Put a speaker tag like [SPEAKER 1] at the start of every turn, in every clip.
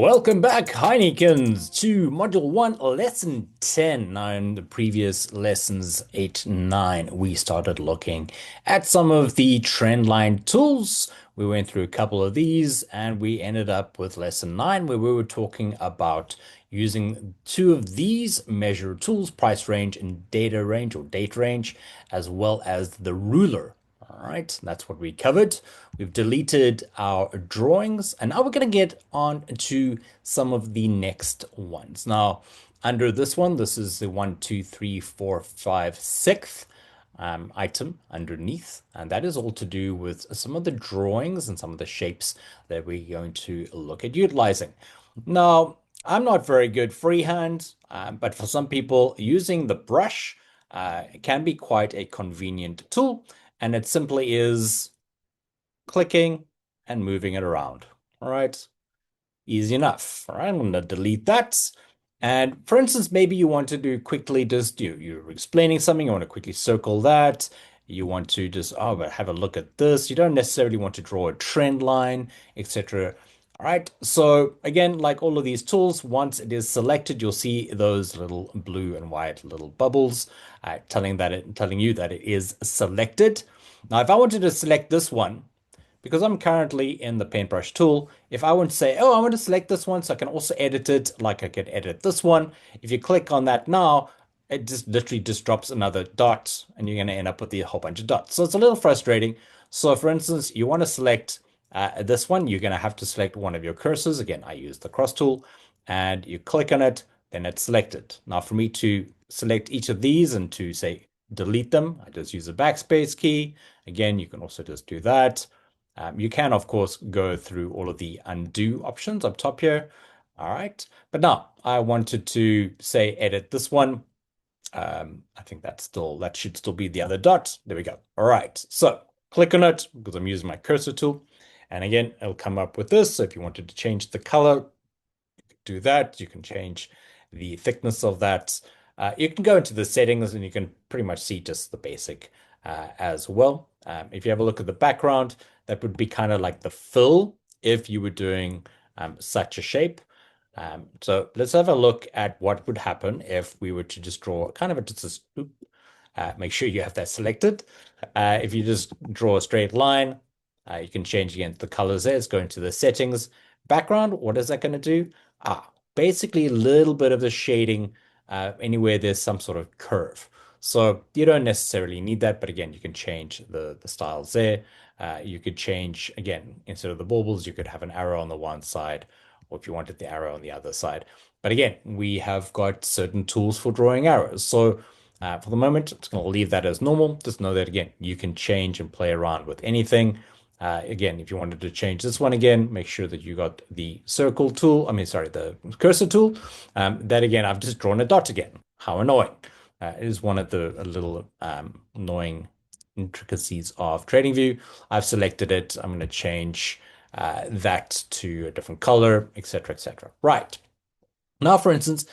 [SPEAKER 1] Welcome back, Heinekens, to Module 1, Lesson 10. Now, in the previous lessons 8 and 9, we started looking at some of the trend line tools. We went through a couple of these, and we ended up with Lesson 9, where we were talking about using two of these measure tools, price range and data range or date range, as well as the ruler. All right, that's what we covered. We've deleted our drawings, and now we're going to get on to some of the next ones. Now, under this one, this is the 1, 2, 3, 4, 5, 6th item underneath, and that is all to do with some of the drawings and some of the shapes that we're going to look at utilizing. Now, I'm not very good freehand, but for some people, using the brush can be quite a convenient tool. And it simply is clicking and moving it around. All right, easy enough. All right, I'm going to delete that. And for instance, maybe you want to do quickly just you're explaining something, you want to quickly circle that. You want to just but have a look at this. You don't necessarily want to draw a trend line, etc. All right, so again, like all of these tools, once it is selected, you'll see those little blue and white little bubbles telling you that it is selected. Now, if I wanted to select this one, because I'm currently in the paintbrush tool, if I want to say, oh, I want to select this one so I can also edit it, like I could edit this one. If you click on that now, it just literally just drops another dot and you're going to end up with a whole bunch of dots. So it's a little frustrating. So for instance, you want to select this one, you're going to have to select one of your cursors. Again, I use the cross tool and you click on it, then it's selected. Now for me to select each of these and to say delete them, I just use the backspace key. Again, you can also just do that. You can, of course, go through all of the undo options up top here. All right. But now I wanted to say edit this one. I think that should still be the other dot. There we go. All right. So click on it because I'm using my cursor tool. And again, it'll come up with this. So if you wanted to change the color, you can do that. You can change the thickness of that. You can go into the settings and you can pretty much see just the basic as well. If you have a look at the background, that would be kind of like the fill if you were doing such a shape. So let's have a look at what would happen if we were to just draw kind of make sure you have that selected. If you just draw a straight line, you can change again the colors there. Let's go into the settings. Background, what is that going to do? Basically a little bit of the shading anywhere there's some sort of curve. So you don't necessarily need that, but again, you can change the styles there. You could change, again, instead of the baubles, you could have an arrow on the one side, or if you wanted the arrow on the other side. But again, we have got certain tools for drawing arrows. So for the moment, it's going to leave that as normal. Just know that, again, you can change and play around with anything. Again, if you wanted to change this one again, make sure that you got the circle tool. The cursor tool. That again, I've just drawn a dot again. How annoying. It is one of the little annoying intricacies of TradingView. I've selected it. I'm going to change that to a different color, etc., etc. Right. Now, for instance,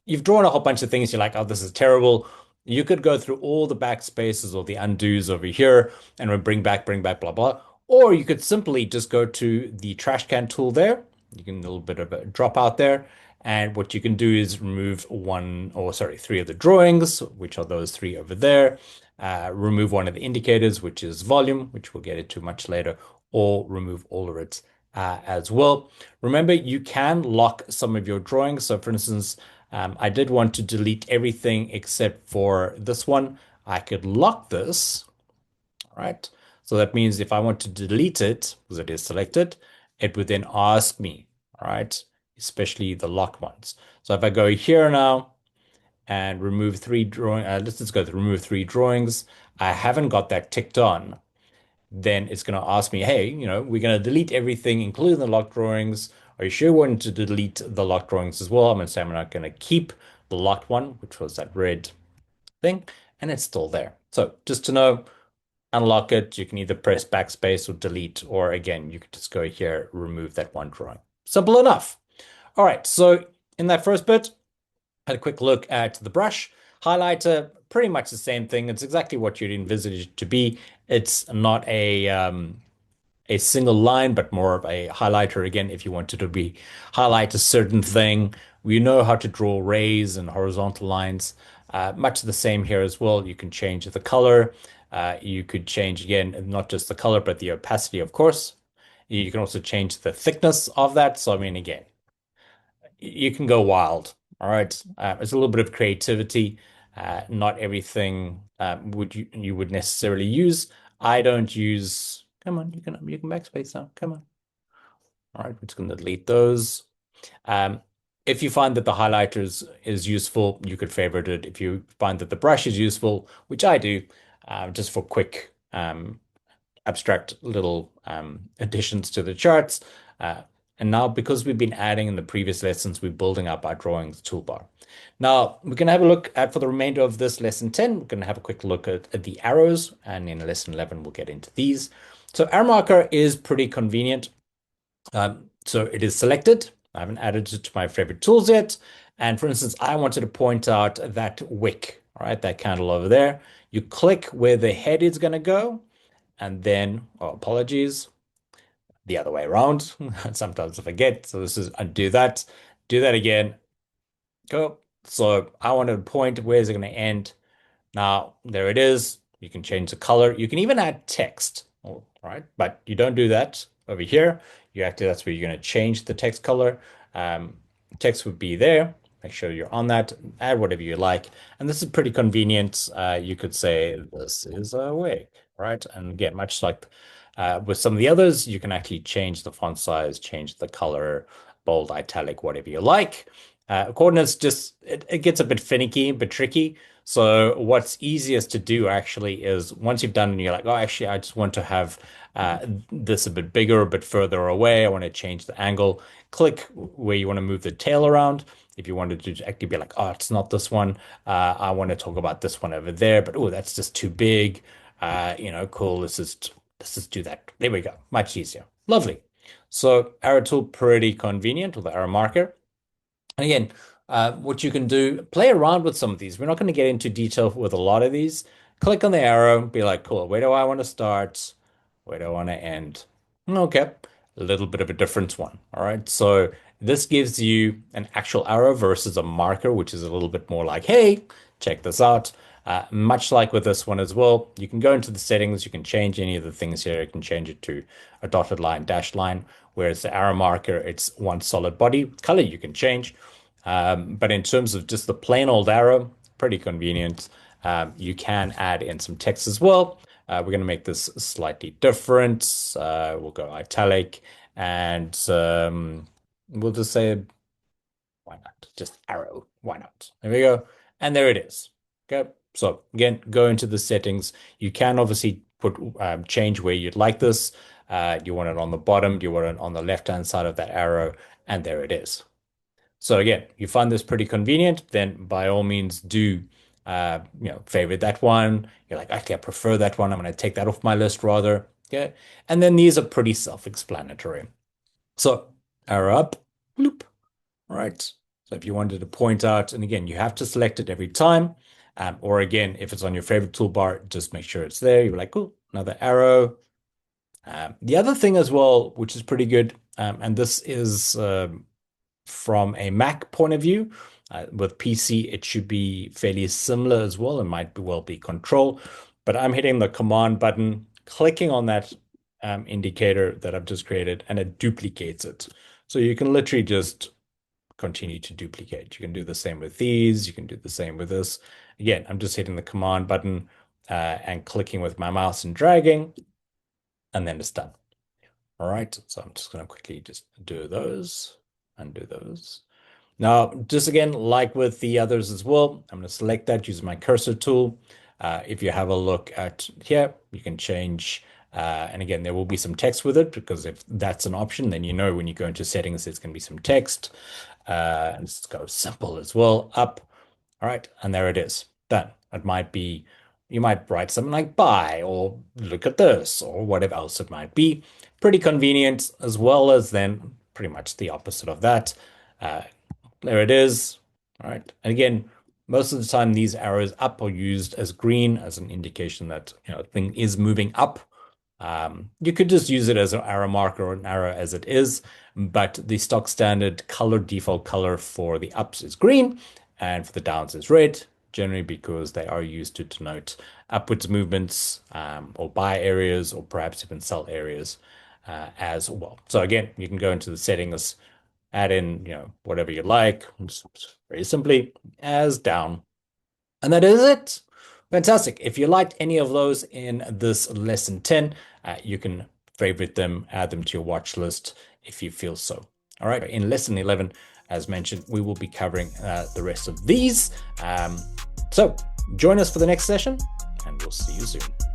[SPEAKER 1] you've drawn a whole bunch of things. You're like, oh, this is terrible. You could go through all the backspaces or the undos over here and bring back, blah, blah. Or you could simply just go to the trash can tool there. You can a little bit of a drop out there. And what you can do is remove three of the drawings, which are those three over there. Remove one of the indicators, which is volume, which we'll get into much later, or remove all of it as well. Remember, you can lock some of your drawings. So for instance, I did want to delete everything except for this one. I could lock this, all right? So that means if I want to delete it, because it is selected, it would then ask me, all right, especially the lock ones. So if I go here now and remove three drawings, let's just go to remove three drawings. I haven't got that ticked on. Then it's going to ask me, hey, we're going to delete everything, including the lock drawings. Are you sure you want to delete the lock drawings as well? I'm going to say I'm not going to keep the locked one, which was that red thing, and it's still there. So just to know, unlock it. You can either press backspace or delete, or again, you could just go here, remove that one drawing. Simple enough. All right, so in that first bit, I had a quick look at the brush. Highlighter, pretty much the same thing. It's exactly what you'd envisage it to be. It's not a a single line, but more of a highlighter. Again, if you wanted to be highlight a certain thing, we know how to draw rays and horizontal lines. Much the same here as well. You can change the color. You could change again, not just the color, but the opacity, of course. You can also change the thickness of that. So, I mean, again, you can go wild. All right. It's a little bit of creativity. Not everything would you would necessarily use. I don't use. Come on, you can backspace now. Come on. All right, we're just going to delete those. Um, if you find that the highlighters is useful, you could favorite it. If you find that the brush is useful, which I do, just for quick abstract little additions to the charts. Uh, and now, because we've been adding in the previous lessons, we're building up our drawings toolbar. Now, we're going to have a look at, for the remainder of this lesson 10, we're going to have a quick look at the arrows. And in lesson 11, we'll get into these. So arrow marker is pretty convenient. So it is selected. I haven't added it to my favorite tools yet. And for instance, I wanted to point out that wick, all right, that candle over there. You click where the head is going to go, and then, oh, apologies, the other way around. Sometimes I forget. So this is undo that, do that again, go. So I want to point, where's it going to end? Now, there it is. You can change the color. You can even add text, all right? But you don't do that over here. You actually, that's where you're going to change the text color. Um, Text would be there. Make sure you're on that. Add whatever you like. And this is pretty convenient. You could say this is a wig, right? And again, much like with some of the others, you can actually change the font size, change the color, bold, italic, whatever you like. Coordinates just, it gets a bit finicky, a bit tricky. So what's easiest to do actually is once you've done and you're like, oh, actually, I just want to have this a bit bigger, a bit further away. I want to change the angle. Click where you want to move the tail around. If you wanted to actually be like, oh, it's not this one. I want to talk about this one over there, but oh, that's just too big. Cool. Let's just do that. There we go. Much easier. Lovely. So arrow tool, pretty convenient with the arrow marker. And again, what you can do, play around with some of these. We're not going to get into detail with a lot of these. Click on the arrow, be like, cool, where do I want to start? Where do I want to end? Okay, a little bit of a different one. All right, so this gives you an actual arrow versus a marker, which is a little bit more like, hey, check this out. Much like with this one as well, you can go into the settings, you can change any of the things here. You can change it to a dotted line, dashed line, whereas the arrow marker, it's one solid body. Color you can change. But in terms of just the plain old arrow, pretty convenient. You can add in some text as well. We're going to make this slightly different. We'll go italic and we'll just say, why not? Just arrow. Why not? There we go. And there it is. Okay. So again, go into the settings. You can obviously put change where you'd like this. Do you want it on the bottom? Do you want it on the left-hand side of that arrow? And there it is. So again, you find this pretty convenient, then by all means do favorite that one. You're like, actually, I prefer that one. I'm going to take that off my list rather. Okay. And then these are pretty self-explanatory. So arrow up, bloop. All right. So if you wanted to point out, and again, you have to select it every time. Or again, if it's on your favorite toolbar, just make sure it's there. You're like, oh, another arrow. The other thing as well, which is pretty good, and this is from a Mac point of view. With PC, it should be fairly similar as well. It might well be control, but I'm hitting the command button, clicking on that indicator that I've just created, and it duplicates it. So you can literally just continue to duplicate. You can do the same with these. You can do the same with this. Again, I'm just hitting the command button and clicking with my mouse and dragging, and then it's done. All right, so I'm just going to quickly just do those, undo those. Now, just again, like with the others as well, I'm going to select that using my cursor tool. If you have a look at here, you can change, and again, there will be some text with it because if that's an option, then you know when you go into settings, there's going to be some text. And let's go simple as well, up. All right, and there it is, done. It might be, you might write something like buy or look at this or whatever else it might be. Pretty convenient, as well as then pretty much the opposite of that. There it is. All right. And again, most of the time these arrows up are used as green as an indication that thing is moving up. You could just use it as an arrow marker or an arrow as it is, but the stock standard color, default color for the ups is green and for the downs is red, generally because they are used to denote upwards movements or buy areas or perhaps even sell areas as well. So again, you can go into the settings, add in, whatever you like, just very simply as down. And that is it. Fantastic. If you liked any of those in this lesson 10, you can favorite them, add them to your watch list if you feel so. All right. In lesson 11, as mentioned, we will be covering the rest of these. So join us for the next session, and we'll see you soon.